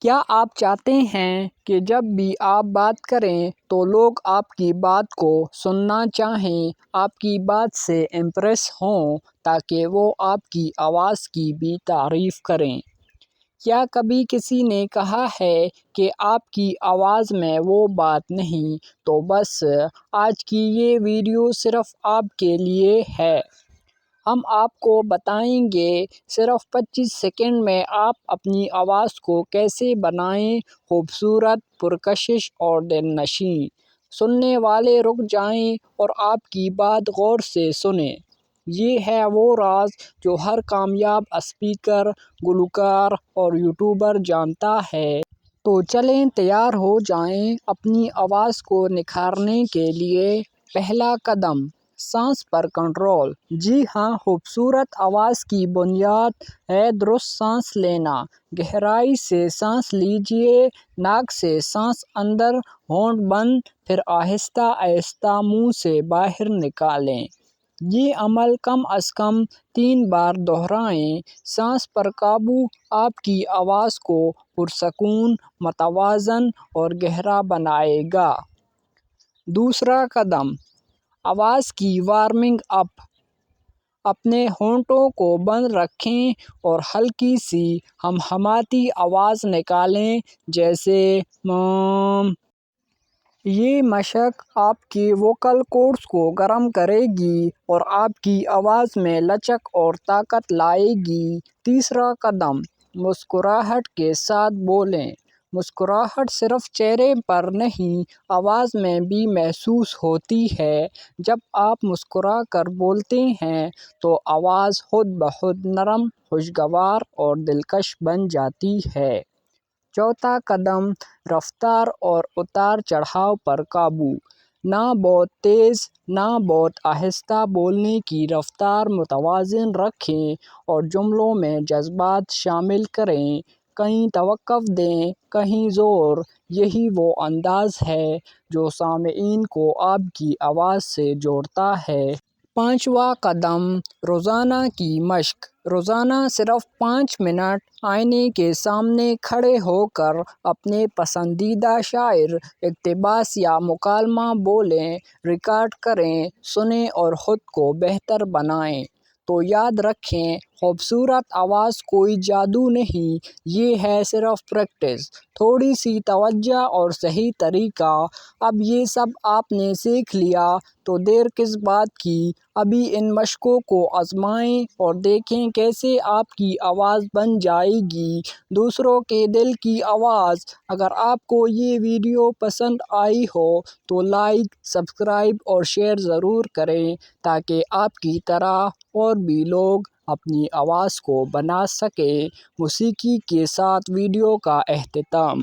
کیا آپ چاہتے ہیں کہ جب بھی آپ بات کریں تو لوگ آپ کی بات کو سننا چاہیں، آپ کی بات سے امپریس ہوں تاکہ وہ آپ کی آواز کی بھی تعریف کریں؟ کیا کبھی کسی نے کہا ہے کہ آپ کی آواز میں وہ بات نہیں؟ تو بس آج کی یہ ویڈیو صرف آپ کے لیے ہے۔ ہم آپ کو بتائیں گے صرف 25 سیکنڈ میں آپ اپنی آواز کو کیسے بنائیں خوبصورت، پرکشش اور دل نشیں۔ سننے والے رک جائیں اور آپ کی بات غور سے سنیں۔ یہ ہے وہ راز جو ہر کامیاب اسپیکر، گلوکار اور یوٹیوبر جانتا ہے۔ تو چلیں تیار ہو جائیں اپنی آواز کو نکھارنے کے لیے۔ پہلا قدم، سانس پر کنٹرول۔ جی ہاں، خوبصورت آواز کی بنیاد ہے درست سانس لینا۔ گہرائی سے سانس لیجیے، ناک سے سانس اندر، ہونٹ بند، پھر آہستہ آہستہ منہ سے باہر نکالیں۔ یہ عمل کم از کم 3 بار دہرائیں۔ سانس پر قابو آپ کی آواز کو پرسکون، متوازن اور گہرا بنائے گا۔ دوسرا قدم، آواز کی وارمنگ اپ۔ اپنے ہونٹوں کو بند رکھیں اور ہلکی سی ہمہماتی آواز نکالیں، جیسے م۔ یہ مشق آپ کے ووکل کورڈز کو گرم کرے گی اور آپ کی آواز میں لچک اور طاقت لائے گی۔ تیسرا قدم، مسکراہٹ کے ساتھ بولیں۔ مسکراہٹ صرف چہرے پر نہیں، آواز میں بھی محسوس ہوتی ہے۔ جب آپ مسکرا کر بولتے ہیں تو آواز خود بخود نرم، خوشگوار اور دلکش بن جاتی ہے۔ چوتھا قدم، رفتار اور اتار چڑھاؤ پر قابو۔ نہ بہت تیز نہ بہت آہستہ، بولنے کی رفتار متوازن رکھیں اور جملوں میں جذبات شامل کریں۔ کہیں توقف دیں، کہیں زور۔ یہی وہ انداز ہے جو سامعین کو آپ کی آواز سے جوڑتا ہے۔ پانچواں قدم، روزانہ کی مشق۔ روزانہ صرف 5 منٹ آئینے کے سامنے کھڑے ہو کر اپنے پسندیدہ شعر، اقتباس یا مکالمہ بولیں، ریکارڈ کریں، سنیں اور خود کو بہتر بنائیں۔ تو یاد رکھیں، خوبصورت آواز کوئی جادو نہیں، یہ ہے صرف پریکٹس، تھوڑی سی توجہ اور صحیح طریقہ۔ اب یہ سب آپ نے سیکھ لیا تو دیر کس بات کی، ابھی ان مشقوں کو آزمائیں اور دیکھیں کیسے آپ کی آواز بن جائے گی دوسروں کے دل کی آواز۔ اگر آپ کو یہ ویڈیو پسند آئی ہو تو لائک، سبسکرائب اور شیئر ضرور کریں تاکہ آپ کی طرح اور بھی لوگ اپنی آواز کو بنا سکیں۔ موسیقی کے ساتھ ویڈیو کا اختتام۔